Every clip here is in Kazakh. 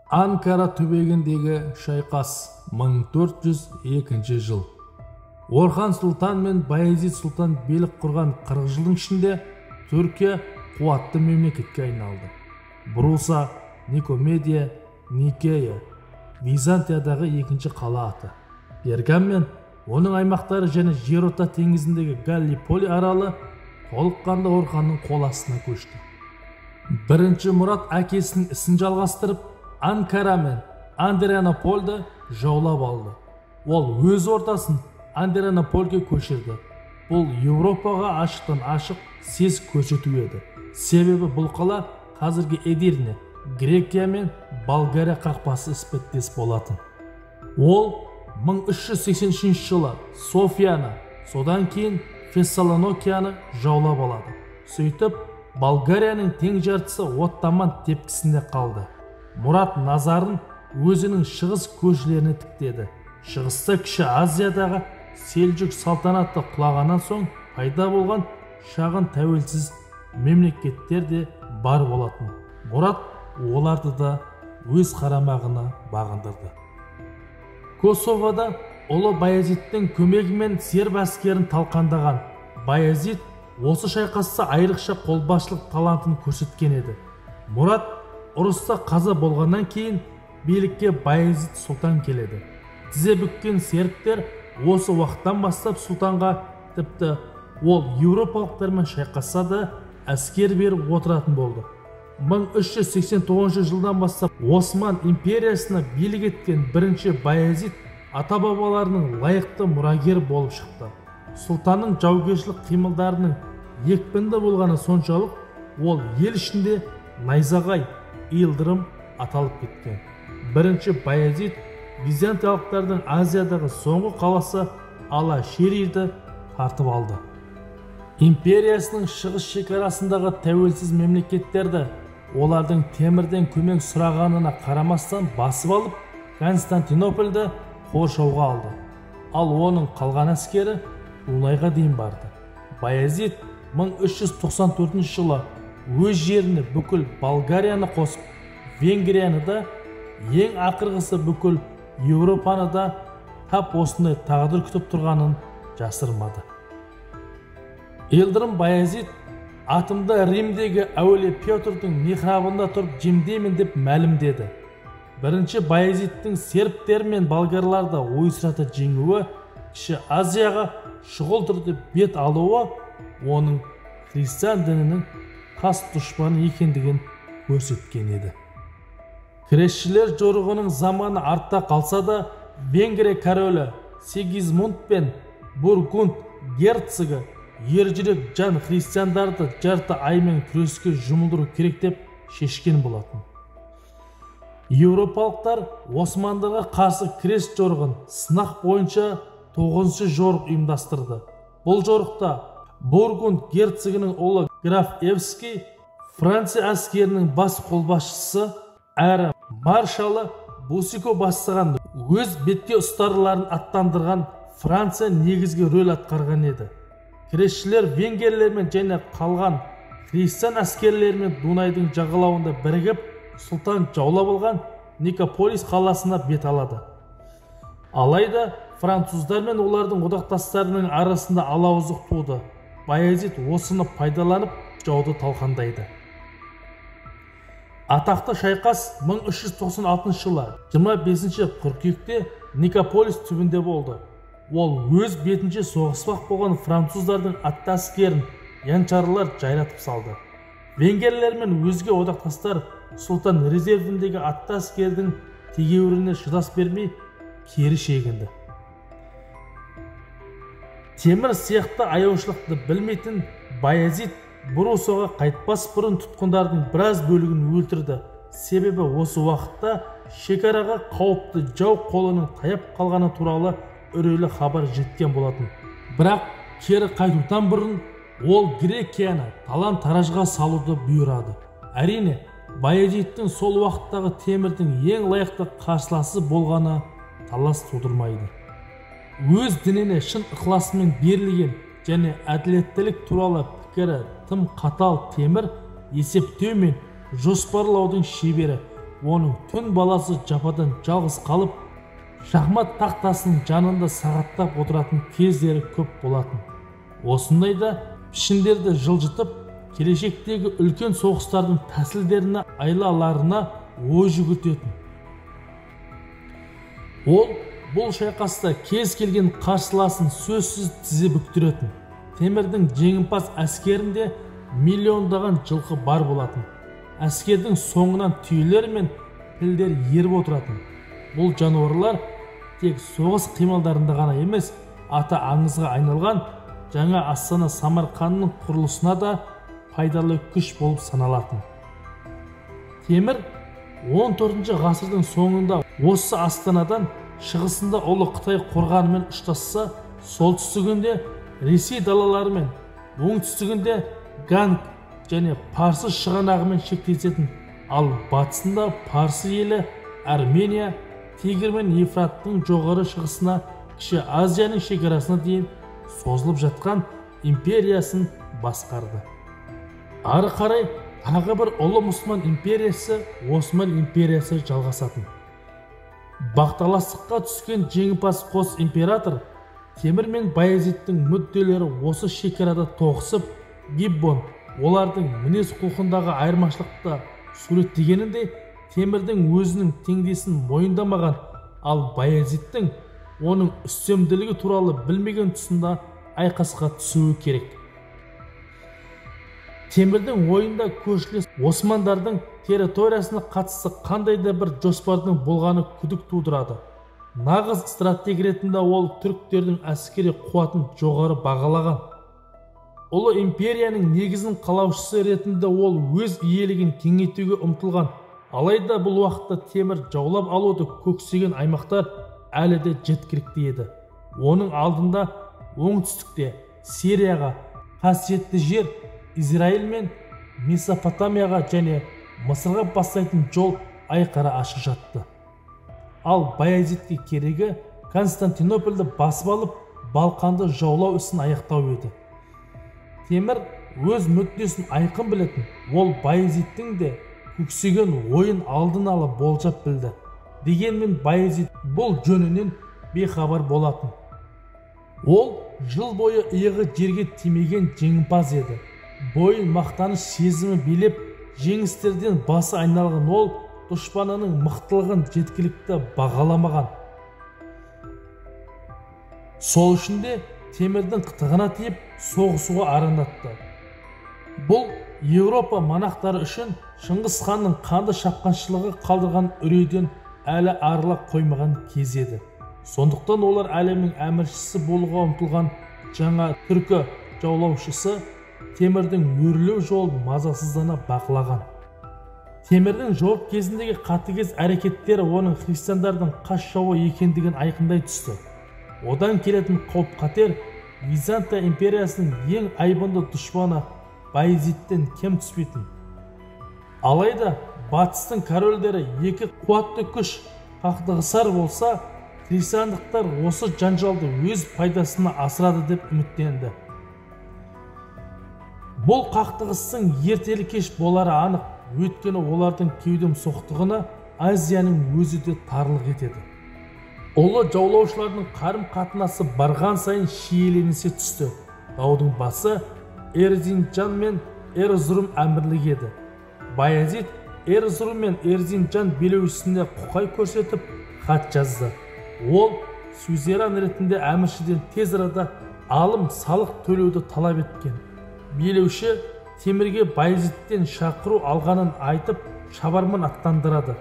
Анкара түбегіндегі шайқас 1402 жыл. Орхан Сұлтан мен Баязид Сұлтан билік құрған 40 жылдың ішінде Түркия қуатты мемлекетке айналды. Бұрылса Никомедия, Никея, Византиядағы екінші қала аты. Пергам мен оның аймақтары және Жерорта теңізіндегі Галлиполи аралы толыққанды Орханның қол астына көшті. Бірінші Мұрат әкесінің ісін жалғастырып, Анкара мен Андрианополді жаулап алды. Ол өз ортасын Андрианопольге көшірді. Бұл Еуропаға ашықтан ашық сес көрсету еді. Себебі бұл қала қазіргі Эдирне, Грекия мен Болгария қақпасы іспеттес болатын. Ол 1383 жылы Софияны, содан кейін Фессалоникияны жаулап алады. Сөйтіп, Болгарияның тең жартысы Оттоман тепкісінде қалды. Мұрат назарын өзінің шығыс көшелеріне тіктеді. Шығыста кіші Азиядағы Селжүк салтанаты құлағаннан соң пайда болған шағын тәуелсіз мемлекеттер де бар болатын. Мұрат оларды да өз қарамағына бағындырды. Косовода ұлы Баязидтің көмегімен серб әскерін талқандаған Баязид осы шайқаста айрықша қолбасшылық талантын көрсеткен еді. Мұрат ұрыста қаза болғаннан кейін билікке Баязид Сұлтан келеді. Тізе бүккен сербтер осы уақыттан бастап сұлтанға, тіпті ол еуропалықтармен шайқасса да әскер беріп отыратын болды. 1389 жылдан бастап Осман империясына билік еткен бірінші Баязид ата-бабаларының лайықты мұрагері болып шықты. Сұлтанның жаугершілік қимылдарының екпінді болғаны соншалық, ол ел ішінде найзағай, Йылдырым аталып кеткен. Бірінші Баязид византиялықтардың Азиядағы соңғы қаласы Ала-Шерирді тартып алды. Империясының шығыс шекарасындағы тәуелсіз мемлекеттерді олардың темірден көмек сұрағанына қарамастан басып алып, Константинопольді қоршауға алды. Ал оның қалған әскері Дунайға дейін барды. Баязид 1394 жылы өз жеріне бүкіл Болгарияны қосып, Венгрияны да, ең ақырғысы бүкіл Еуропаны да тап осындай тағдыр күтіп тұрғанын жасырмады. Йылдырым Баязид атымда Римдегі әуелі Петрдің михрабында тұрып жемдеймін деп мәлімдеді. Бірінші Баязидтің сербтер мен болгарларды ойсырата жеңуі, кіші Азияға шұғыл түрде бет алуы оның христиан дінінің қас дұшпаны екендігін көрсеткен еді. Кресшілер жорығының заманы артта қалса да, Венгрия королі Сигизмунд пен Бургунд герцогы ержүрек жан христиандарды жарты аймен күреске жұмылдыру керек деп шешкен болатын. Еуропалықтар Османдарға қарсы крест жорығын сынақ бойынша 9-шы жорық ұйымдастырды. Бұл жорықта Бургунд герцогының ұлы граф Евский, Франция әскерінің бас қолбасшысы әрі маршалы Бусико бастаған өз бетке ұстарларын аттандырған Франция негізгі рөл атқарған еді. Кресшілер венгерлермен және қалған христиан әскерлерімен Дунайдың жағалауында бірігіп, сұлтан жаулап алған Никополис қаласына бет алады. Алайда француздар мен олардың одақтастарының арасында алауыздық туды. Баязид осыны пайдаланып жауды талқандайды. Атақты шайқас 1396 жылы 25 қыркүйекте Никополис түбінде болды. Ол өз бетінше соғыспақ болған француздардың атты әскерін янчарлар жайратып салды. Венгерлер мен өзге одақтастар сұлтан резервіндегі атты әскердің тегеуріне шыдас бермей кері шегінді. Темір сияқты аяушылықты білмейтін Баязид Бұрусоға қайтпас бұрын тұтқындардың біраз бөлігін өлтірді. Себебі осы уақытта шекараға қауіпті жау қолының таяп қалғаны туралы үрейлі хабар жеткен болатын. Бірақ кері қайтудан бұрын ол Грекияны талан-таражға салуды бұйырады. Әрине, Баязидтің сол уақыттағы темірдің ең лайықты қарсыласы болғаны талас тудырмайды. Өз дініне шын ықыласымен берілген және әділеттілік туралы пікірі тым қатал темір есептеу мен жоспарлаудың шебері, оның түн баласы жападан жалғыз қалып, шахмат тақтасының жанында сағаттап отыратын кездері көп болатын. Осындайда пішіндерді жылжытып, келешектегі үлкен соғыстардың тәсілдеріне, айлаларына ой жүгіртетін. Ол бұл шайқаста кез келген қарсыласын сөзсіз тізе бүктіретін. Темірдің жеңімпаз әскерінде миллиондаған жылқы бар болатын. Әскердің соңынан түйелер мен пілдер еріп отыратын. Бұл жануарлар тек соғыс қимылдарында ғана емес, ата аңызға айналған жаңа Астана Самарқанның құрылысына да пайдалы күш болып саналатын. Темір 14 ғасырдың соңында осы Астанадан шығысында ұлы Қытай қорғанымен ұштасса, солтүстігінде Ресей далалары мен оңтүстігінде Ганг және Парсы шығанағымен шектесетін, ал батысында Парсы елі Армения, Тигр мен Ефраттың жоғары шығысына Кіші Азияның шекарасына дейін созылып жатқан империясын басқарды. Ары қарай тағы бір ұлы мұсылман империясы Осман империясы жалғасатын. Бақталастыққа түскен жеңімпаз қос император Темір мен Баязиттің мүдделері осы шекарада тоғысып, Гиббон олардың мінез құлқындағы айырмашылықты суреттегеніндей, Темірдің өзінің теңдесін мойындамаған, ал Баязиттің оның үстемділігі туралы білмеген тұсында айқасқа түсуі керек. Темірдің ойында көршілес Османдардың территориясына қатысты қандай да бір жоспардың болғаны күдік тудырады. Нағыз стратег ретінде ол түріктердің әскери қуатын жоғары бағалаған. Ұлы империяның негізін қалаушысы ретінде ол өз иелігін кеңейтуге ұмтылған. Алайда бұл уақытта Темір жаулап алуды көксеген аймақтар әлі де жеткілікті еді. Оның алдында оңтүстікте Сирияға, қасиетті жер Израиль мен Месопотамияға және Мысырға бастайтын жол айқара ашық жатты. Ал Баязитке керегі Константинопольді басып алып, Балқанды жаулау ісін аяқтау еді. Темір өз мүддесін айқын білетін, ол Баязиттің де көксеген ойын алдын ала болжап білді. Дегенмен Баязит бұл жөнінен бейхабар болатын. Ол жыл бойы иығы жерге тимеген жеңімпаз еді. Бойын мақтаныш сезімі билеп, жеңістерден басы айналған ол дұшпанының мықтылығын жеткілікті бағаламаған. Сол үшін де Темірдің қытығына тиіп, соғысуға арандатты. Бұл Еуропа монахтары үшін Шыңғыс ханның қанды шапқыншылығы қалдырған үрейден әлі арыла қоймаған кез еді. Сондықтан олар әлемнің әміршісі болуға ұмтылған жаңа түркі жаулаушысы Темірдің өрлеу жолын мазасыздана бақылаған. Темірдің жауап кезіндегі қатыгез әрекеттері оның христиандардың қас жауы екендігін айқындай түсті. Одан келетін қауіп-қатер Византия империясының ең айбынды дұшпаны Баязиттен кем түспейтін. Алайда батыстың корольдері екі қуатты күш қақтығысар болса, христиандықтар осы жанжалды өз пайдасына асырады деп үміттенді. Бұл қақтығыстың ертелі кеш болары анық, өйткені олардың кеудем соқтығына Азияның өзі де тарлық етеді. Ұлы жаулаушылардың қарым-қатынасы барған сайын шиеленісе түсті. Даудың басы Эрзинджан мен Эрзурум әмірлігі еді. Баязит Эрзурум мен Эрзинджан билеушісіне құқай көрсетіп хат жазды. Ол сюзерен ретінде әміршіден тез арада алым салық төлеуді талап еткен. Билеуші Темірге Баязиттен шақыру алғанын айтып, шабарман аттандырады.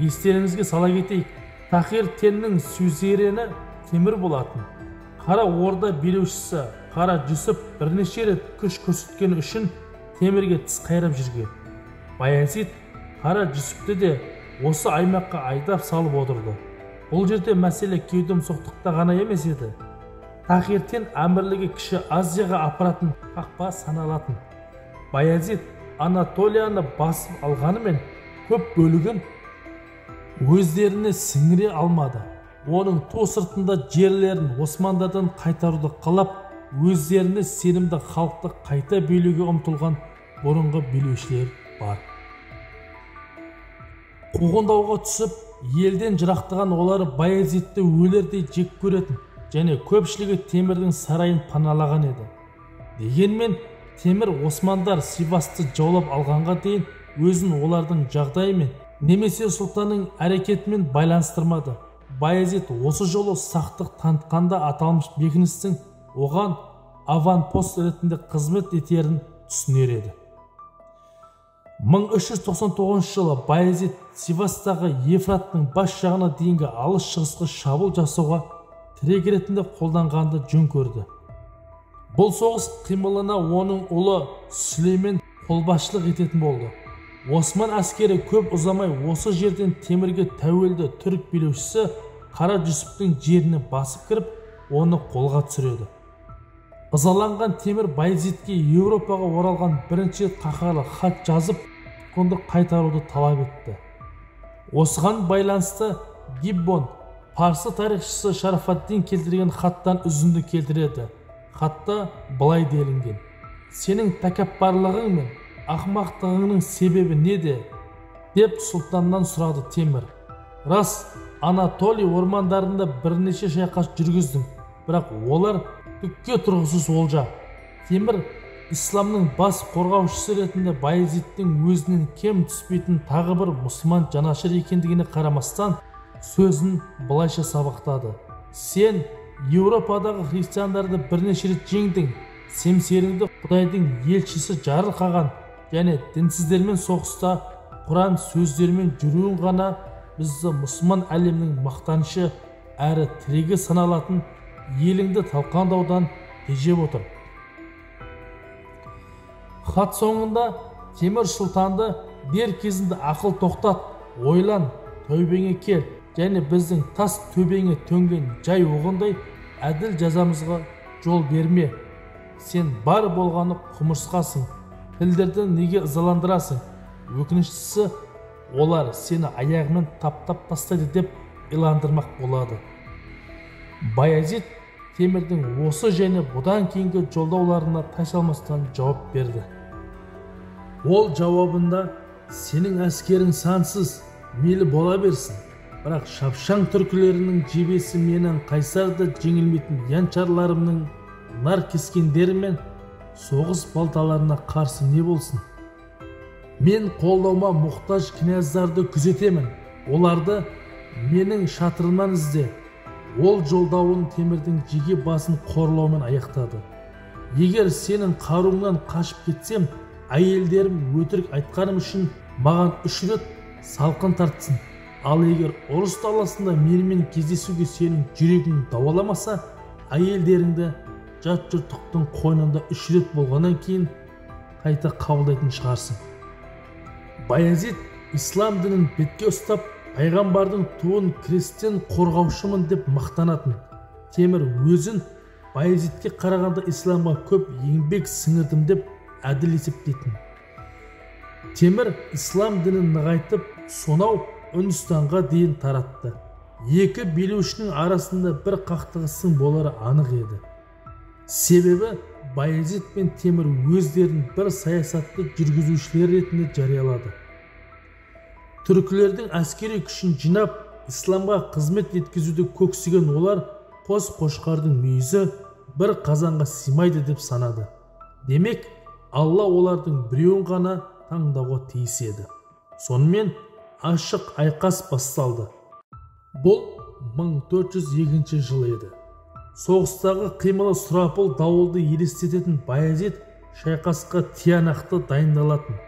Естеріңізге сала кетейік, Тахир Теннің сюзерені Темір болатын. Қара Орда билеушісі Қара Жүсіп бірнеше рет күш көрсеткені үшін Темірге тіс қайрап жүрген. Баязит Қара Жүсіпті де осы аймаққа айдап салып отырды. Бұл жерде мәселе кеудем соқтықта ғана емес еді. Тахир Тен әмірлігі Кіші Азияға апаратын қақпа саналатын. Баязит Анатолияны басып алғанымен көп бөлігін өздеріне сіңіре алмады. Оның ту сыртында жерлерін Османдардан қайтаруды қалап, өздеріне сенімді халықты қайта билеуге ұмтылған бұрынғы билеушілер бар. қуғындауға түсіп, елден жырақтаған олар Баязитті өлердей жек көретін және көпшілігі Темірдің сарайын паналаған еді. Дегенмен Темір Османдар Сивасты жаулап алғанға дейін өзін олардың жағдайымен немесе сұлтанның әрекетімен байланыстырмады. Баязит осы жолы сақтық танытқанда аталмыш бекіністің оған аванпост ретінде қызмет етерін түсінер еді. 1399 жылы Баязит Сивастағы Ефраттың бас жағына дейінгі алыс шығысқа шабуыл жасауға тірек ретінде қолданғанды жөн көрді. Бұл соғыс қимылына оның ұлы Сүлеймен қолбасшылық ететін болды. Осман әскері көп ұзамай осы жерден Темірге тәуелді түрік билеушісі Қара Жүсіптің жеріне басып кіріп, оны қолға түсіреді. Ызаланған Темір Баязитке Еуропаға оралған бірінші қаһарлы хат жазып, онды қайтаруды талап етті. Осыған байланысты Гиббон, парсы тарихшысы Шарафаддин келтірген хаттан үзінді келтіреді. Хатта былай делінген: «Сенің тәкаппарлығың мен ақымақтығыңның себебі неде?» деп сұлтаннан сұрады Темір. «Рас, Анатолий ормандарында бірнеше шайқас жүргіздің, бірақ олар түкке тұрғысыз олжа». Темір исламның бас қорғаушысы ретінде Баязиттің өзінен кем түспейтін тағы бір мұсылман жанашыр екендігіне қарамастан сөзін былайша сабақтады: «Сен Еуропадағы христиандарды бірнеше рет жеңдің, семсеріңді Құдайдың елшісі жарылқаған және дінсіздермен соғыста Құран сөздерімен жүруің ғана бізді мұсылман әлемінің мақтанышы әрі тірегі саналатын еліңді талқандаудан тежеп отыр». Хат соңында Темір сұлтанды дер кезінде ақыл тоқтат, ойлан, тәубеңе кел және біздің тас төбеңе төнген жай оғындай әділ жазамызға жол берме. Сен бар болғаны құмырсқасың, пілдерді неге ызаландырасың? Өкініштісі, олар сені аяғымен таптап тастайды деп иландырмақ болады. Баязит Темірдің осы және бұдан кейінгі жолдауларына тайсалмастан жауап берді. Ол жауабында: «Сенің әскерің сансыз, мейлі бола берсін, бірақ шапшаң түркілерінің жебесі менің қайсарды жеңілмейтін янчарларымның нар кескендері мен соғыс балталарына қарсы не болсын? Мен қолдауыма мұқтаж князьдарды күзетемін, оларды менің шатырымнан ізде». Ол жолдауын Темірдің жеке басын қорлаумен аяқтады. «Егер сенің қаруыңнан қашып кетсем, әйелдерім өтірік айтқаным үшін маған 3 рет салқын тартсын. Ал егер ұрыс даласында менімен кездесуге сенің жүрегің дауаламаса, әйелдеріңді жат жұрттықтың қойнында 3 рет болғаннан кейін қайта қабылдайтын шығарсың». Баязит ислам дінін бетке ұстап, пайғамбардың туын кресттен қорғаушымын деп мақтанатын. Темір өзін Баязитке қарағанда исламға көп еңбек сіңірдім деп әділ есептейтін. Темір ислам дінін нығайтып, сонау Үндістанға дейін таратты. Екі билеушінің арасында бір қақтығыстың болары анық еді. Себебі Баязит пен Темір өздерін бір саясатты жүргізушілер ретінде жариялады. Түркілердің әскери күшін жинап, исламға қызмет еткізуді көксеген олар қос қошқардың мүйізі бір қазанға сыймайды деп санады. Демек, Алла олардың біреуін ғана таңдауға тиіс еді. Сонымен ашық айқас басталды. Бұл 1402 жыл еді. Соғыстағы қимылы сұрапыл дауылды елестететін Баязит шайқасқа тиянақты дайындалатын.